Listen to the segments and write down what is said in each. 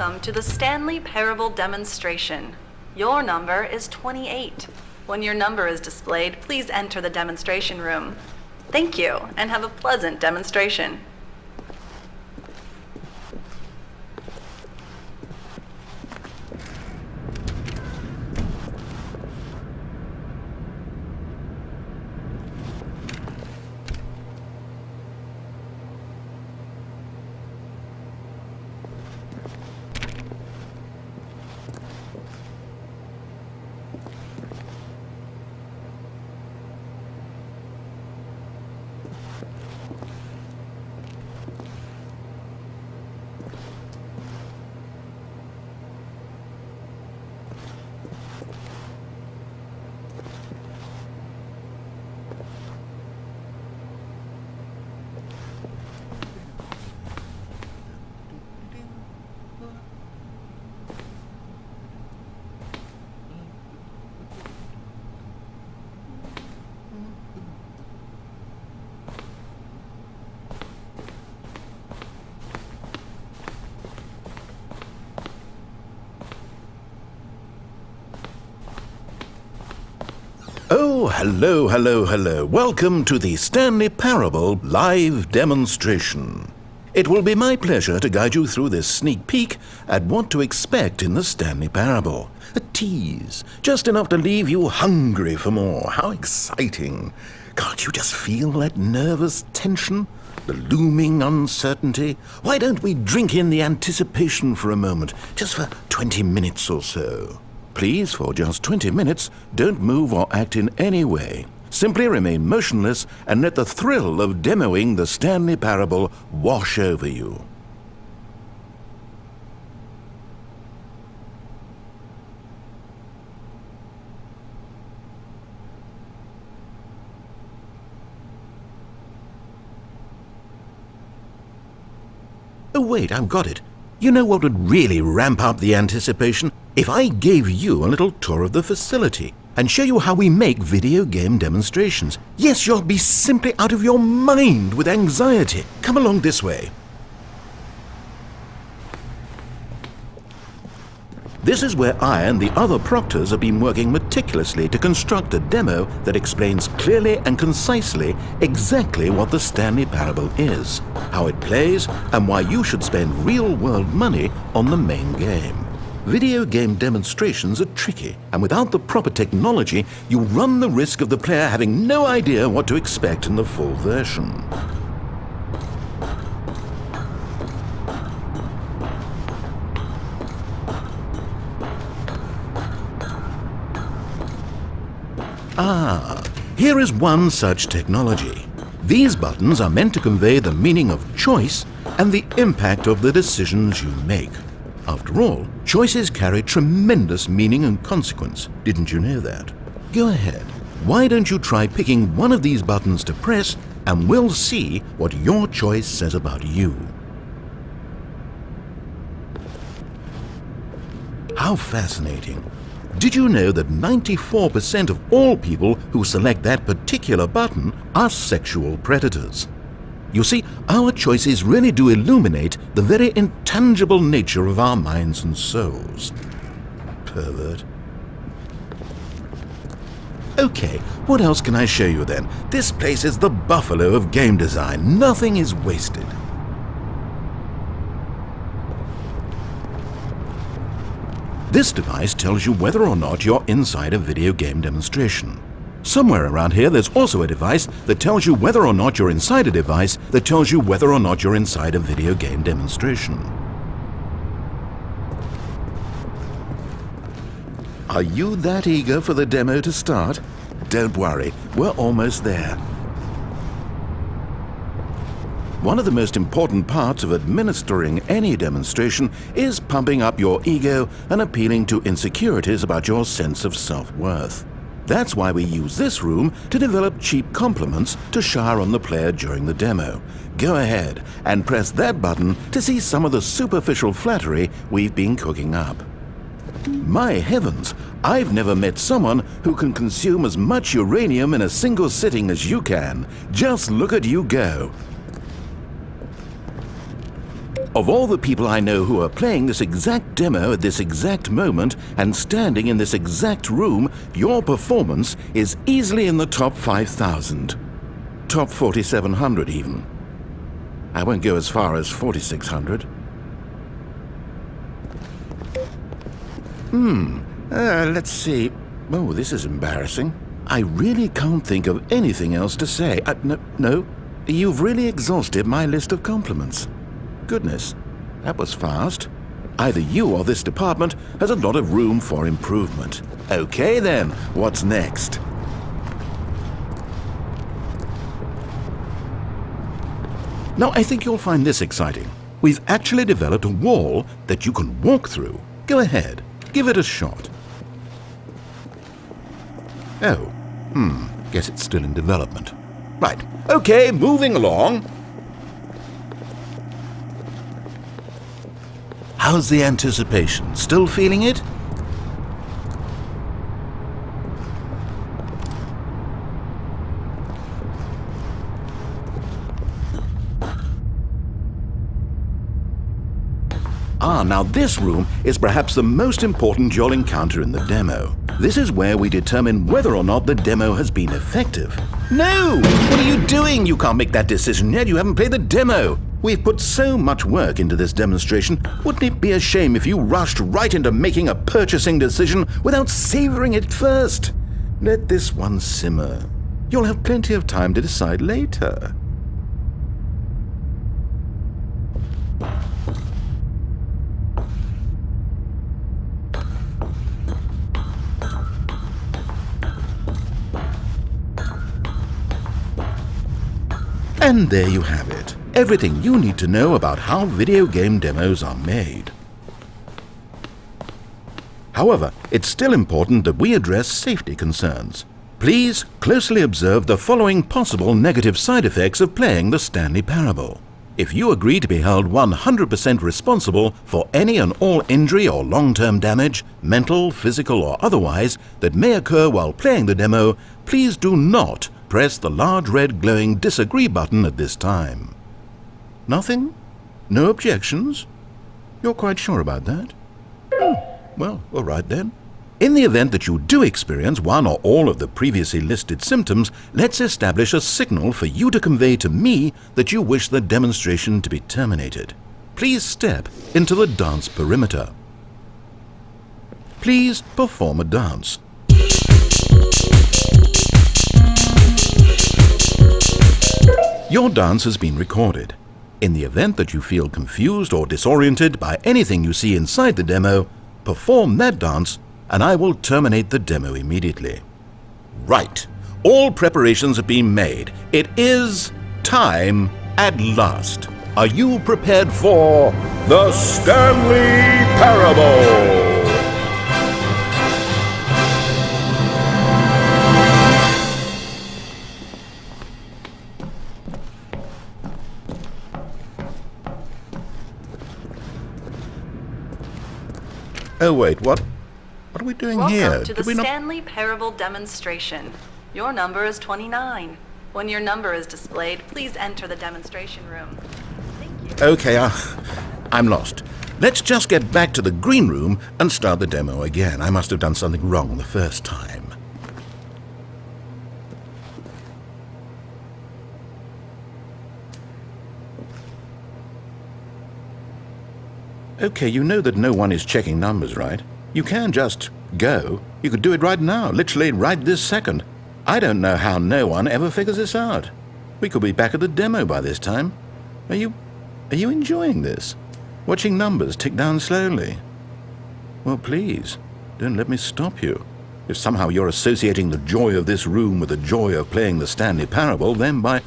welcome to the Stanley Parable demonstration. Your number is 28. When your number is displayed, please enter the demonstration room. Thank you, and have a pleasant demonstration. Oh, hello. Welcome to the Stanley Parable live demonstration. It will be my pleasure to guide you through this sneak peek at what to expect in the Stanley Parable. A tease, just enough to leave you hungry for more. How exciting. Can't you just feel that nervous tension? The looming uncertainty? Why don't we drink in the anticipation for a moment, just for 20 minutes or so? Please, for just 20 minutes, don't move or act in any way. Simply remain motionless and let the thrill of demoing the Stanley Parable wash over you. Oh wait, I've got it. You know what would really ramp up the anticipation? If I gave you a little tour of the facility and show you how we make video game demonstrations. Yes, you'll be simply out of your mind with anxiety. Come along this way. This is where I and the other proctors have been working meticulously to construct a demo that explains clearly and concisely exactly what the Stanley Parable is, how it plays, and why you should spend real-world money on the main game. Video game demonstrations are tricky, and without the proper technology, you run the risk of the player having no idea what to expect in the full version. Here is one such technology. These buttons are meant to convey the meaning of choice and the impact of the decisions you make. After all, choices carry tremendous meaning and consequence. Didn't you know that? Go ahead. Why don't you try picking one of these buttons to press, and we'll see what your choice says about you. How fascinating. Did you know that 94% of all people who select that particular button are sexual predators? You see, our choices really do illuminate the very intangible nature of our minds and souls. Pervert. Okay, what else can I show you then? This place is the buffalo of game design. Nothing is wasted. This device tells you whether or not you're inside a video game demonstration. Somewhere around here there's also a device that tells you whether or not you're inside a device that tells you whether or not you're inside a video game demonstration. Are you that eager for the demo to start? Don't worry, we're almost there. One of the most important parts of administering any demonstration is pumping up your ego and appealing to insecurities about your sense of self-worth. That's why we use this room to develop cheap compliments to shower on the player during the demo. Go ahead and press that button to see some of the superficial flattery we've been cooking up. My heavens, I've never met someone who can consume as much uranium in a single sitting as you can. Just look at you go. Of all the people I know who are playing this exact demo at this exact moment and standing in this exact room, your performance is easily in the top 5,000. Top 4,700 even. I won't go as far as 4,600. Let's see. Oh, this is embarrassing. I really can't think of anything else to say. No, you've really exhausted my list of compliments. Goodness, that was fast. Either you or this department has a lot of room for improvement. Okay then, what's next? Now, I think you'll find this exciting. We've actually developed a wall that you can walk through. Go ahead, give it a shot. Oh, guess it's still in development. Right, okay, moving along. How's the anticipation? Still feeling it? Now this room is perhaps the most important you'll encounter in the demo. This is where we determine whether or not the demo has been effective. No! What are you doing? You can't make that decision yet. You haven't played the demo. We've put so much work into this demonstration. Wouldn't it be a shame if you rushed right into making a purchasing decision without savoring it first? Let this one simmer. You'll have plenty of time to decide later. And there you have it. Everything you need to know about how video game demos are made. However, it's still important that we address safety concerns. Please closely observe the following possible negative side effects of playing the Stanley Parable. If you agree to be held 100% responsible for any and all injury or long-term damage, mental, physical or otherwise, that may occur while playing the demo, please do not press the large red glowing disagree button at this time. Nothing? No objections? You're quite sure about that? Oh, well, all right then. In the event that you do experience one or all of the previously listed symptoms, let's establish a signal for you to convey to me that you wish the demonstration to be terminated. Please step into the dance perimeter. Please perform a dance. Your dance has been recorded. In the event that you feel confused or disoriented by anything you see inside the demo, perform that dance and I will terminate the demo immediately. Right. All preparations have been made. It is time at last. Are you prepared for the Stanley Parable? Oh wait, what are we doing here? Welcome to the Stanley Parable demonstration. Your number is 29. When your number is displayed, please enter the demonstration room. Thank you. Okay, I'm lost. Let's just get back to the green room and start the demo again. I must have done something wrong the first time. Okay, you know that no one is checking numbers, right? You can just go. You could do it right now, literally right this second. I don't know how no one ever figures this out. We could be back at the demo by this time. Are you enjoying this? Watching numbers tick down slowly? Well, please, don't let me stop you. If somehow you're associating the joy of this room with the joy of playing the Stanley Parable, then by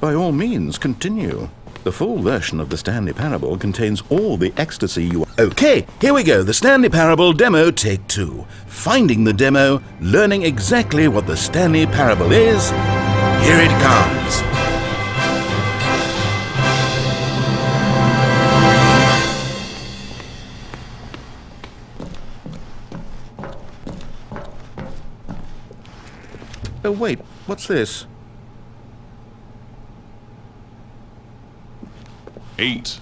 all means, continue. The full version of the Stanley Parable contains all the ecstasy you... Okay, here we go. The Stanley Parable demo take 2. Finding the demo, learning exactly what the Stanley Parable is. Here it comes. Oh wait, what's this? 8,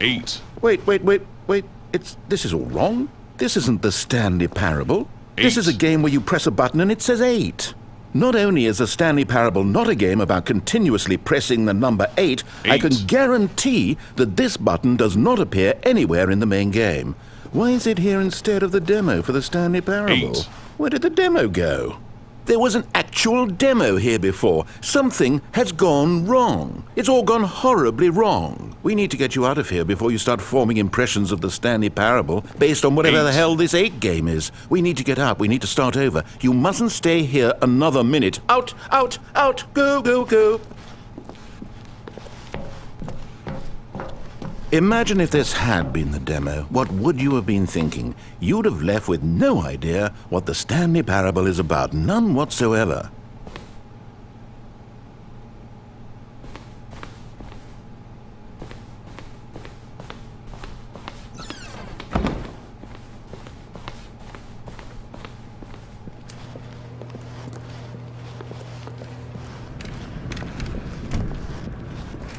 8. Wait. This is all wrong. This isn't the Stanley Parable. This is a game where you press a button and it says 8. Not only is the Stanley Parable not a game about continuously pressing the number 8, I can guarantee that this button does not appear anywhere in the main game. Why is it here instead of the demo for the Stanley Parable? 8. Where did the demo go? There was an actual demo here before. Something has gone wrong. It's all gone horribly wrong. We need to get you out of here before you start forming impressions of the Stanley Parable based on whatever 8. the hell this 8 game is. We need to get out. We need to start over. You mustn't stay here another minute. Out! Go! Imagine if this had been the demo. What would you have been thinking? You'd have left with no idea what the Stanley Parable is about. None whatsoever.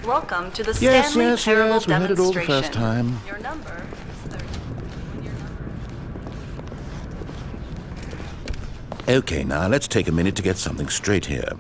Welcome to the Yes, Stanley Parable we heard it all the demonstration. first time. Your number is 30. When your number... Okay, now let's take a minute to get something straight here.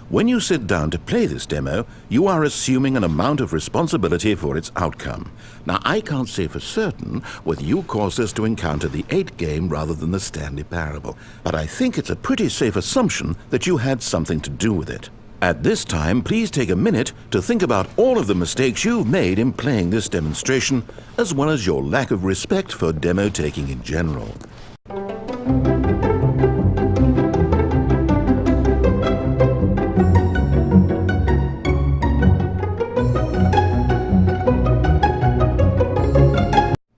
When you sit down to play this demo, you are assuming an amount of responsibility for its outcome. Now, I can't say for certain whether you caused us to encounter the 8 game rather than the Stanley Parable, but I think it's a pretty safe assumption that you had something to do with it. At this time, please take a minute to think about all of the mistakes you've made in playing this demonstration, as well as your lack of respect for demo taking in general.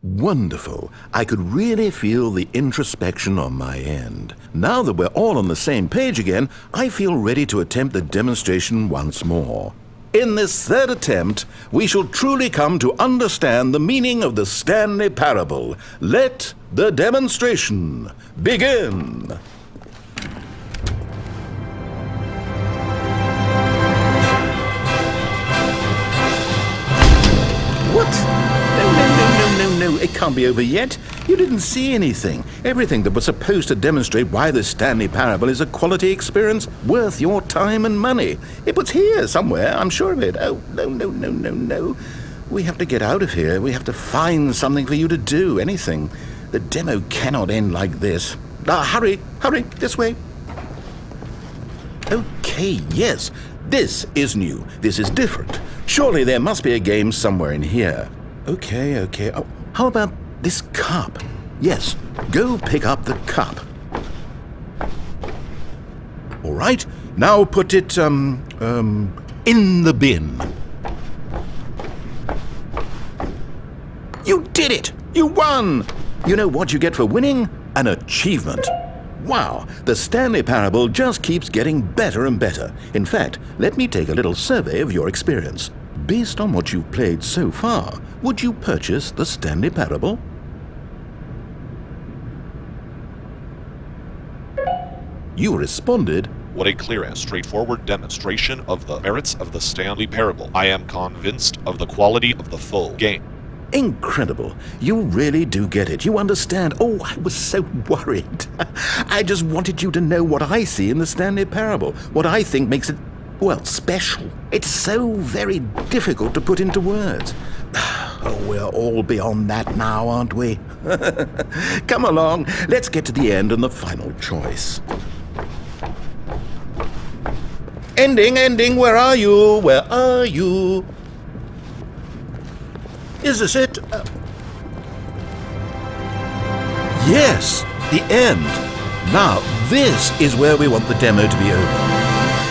Wonderful. I could really feel the introspection on my end. Now that we're all on the same page again, I feel ready to attempt the demonstration once more. In this third attempt, we shall truly come to understand the meaning of the Stanley Parable. Let the demonstration begin. What? No, it can't be over yet. You didn't see anything. Everything that was supposed to demonstrate why the Stanley Parable is a quality experience worth your time and money. It was here somewhere, I'm sure of it. Oh, no. We have to get out of here. We have to find something for you to do, anything. The demo cannot end like this. Hurry, this way. Okay, yes, this is new. This is different. Surely there must be a game somewhere in here. Okay. Oh, how about this cup? Yes, go pick up the cup. All right, now put it, in the bin. You did it! You won! You know what you get for winning? An achievement. Wow, the Stanley Parable just keeps getting better and better. In fact, let me take a little survey of your experience. Based on what you've played so far, would you purchase the Stanley Parable? You responded, What a clear and straightforward demonstration of the merits of the Stanley Parable. I am convinced of the quality of the full game. incredible. You really do get it. You understand. Oh, I was so worried. I just wanted you to know what I see in the Stanley Parable, what I think makes it, well, special. It's so very difficult to put into words. Oh, we're all beyond that now, aren't we? Come along, let's get to the end and the final choice. Ending, where are you? Where are you? Is this it? Yes, the end. Now, this is where we want the demo to be over.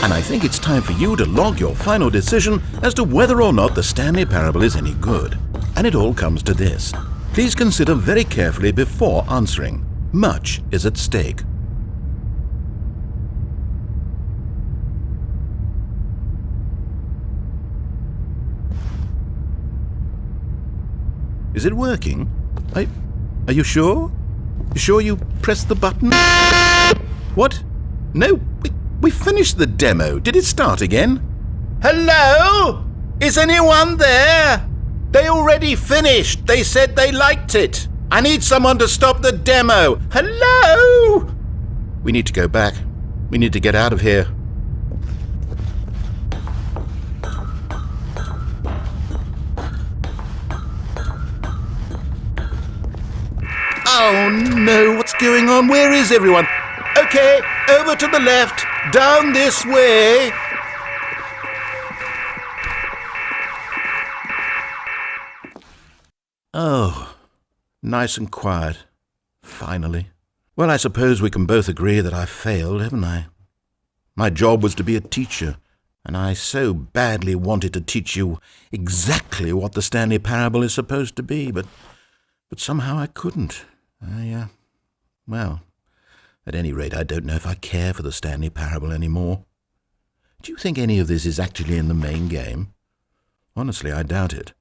And I think it's time for you to log your final decision as to whether or not the Stanley Parable is any good. And it all comes to this. Please consider very carefully before answering. Much is at stake. Is it working? Are you sure? You sure you pressed the button? What? No, we finished the demo. Did it start again? Hello? Is anyone there? They already finished. They said they liked it. I need someone to stop the demo. Hello? We need to go back. We need to get out of here. Oh no, what's going on? Where is everyone? Okay, over to the left, down this way. Oh, nice and quiet. Finally. Well, I suppose we can both agree that I failed, haven't I? My job was to be a teacher, and I so badly wanted to teach you exactly what the Stanley Parable is supposed to be, but somehow I couldn't. Well, at any rate, I don't know if I care for the Stanley Parable anymore. Do you think any of this is actually in the main game? Honestly, I doubt it.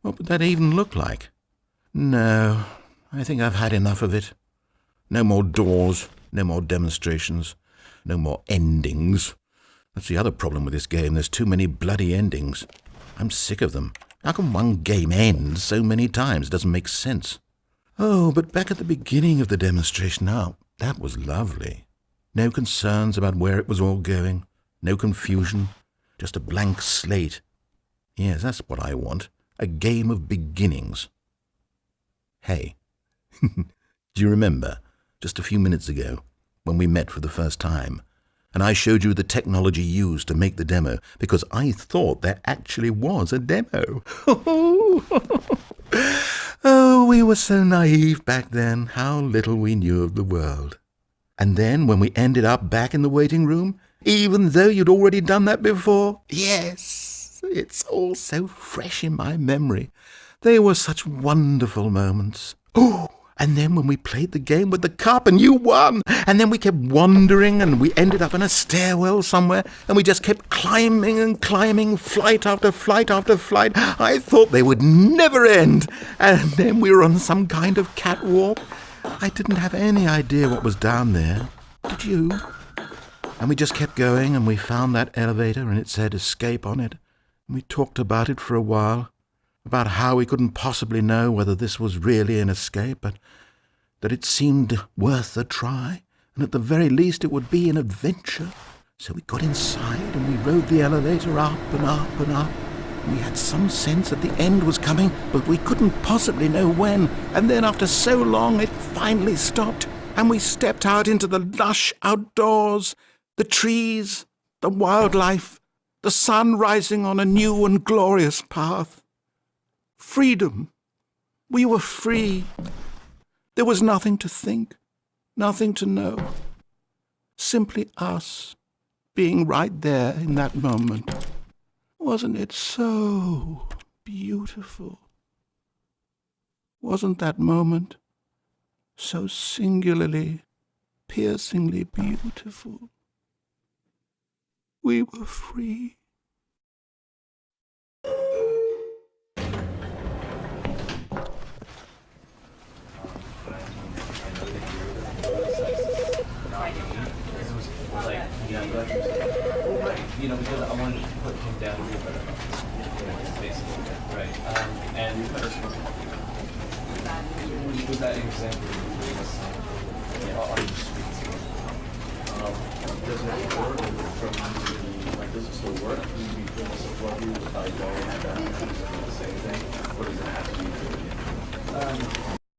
What would that even look like? No, I think I've had enough of it. No more doors, no more demonstrations, no more endings. That's the other problem with this game. There's too many bloody endings. I'm sick of them. How can one game end so many times? It doesn't make sense. Oh, but back at the beginning of the demonstration, now, that was lovely. No concerns about where it was all going. No confusion. Just a blank slate. Yes, that's what I want. A game of beginnings. Hey, do you remember, just a few minutes ago, when we met for the first time, and I showed you the technology used to make the demo, because I thought there actually was a demo. Oh, we were so naive back then, how little we knew of the world. And then, when we ended up back in the waiting room, even though you'd already done that before, yes, it's all so fresh in my memory. They were such wonderful moments. Oh, and then when we played the game with the cup and you won, and then we kept wandering and we ended up in a stairwell somewhere and we just kept climbing and climbing, flight after flight after flight. I thought they would never end. And then we were on some kind of catwalk. I didn't have any idea what was down there. Did you? And we just kept going and we found that elevator and it said escape on it. And we talked about it for a while. About how we couldn't possibly know whether this was really an escape, but that it seemed worth a try, and at the very least it would be an adventure. So we got inside and we rode the elevator up and up and up. And we had some sense that the end was coming, but we couldn't possibly know when. And then after so long it finally stopped, and we stepped out into the lush outdoors, the trees, the wildlife, the sun rising on a new and glorious path. Freedom. We were free. There was nothing to think, nothing to know. Simply us being right there in that moment. Wasn't it so beautiful? Wasn't that moment so singularly, piercingly beautiful? We were free. Because I wanted to put him down here, basically, right? And with that example, on the streets, does it work does it still work? Can you be doing this above you without going down and the same thing? Or does it have to be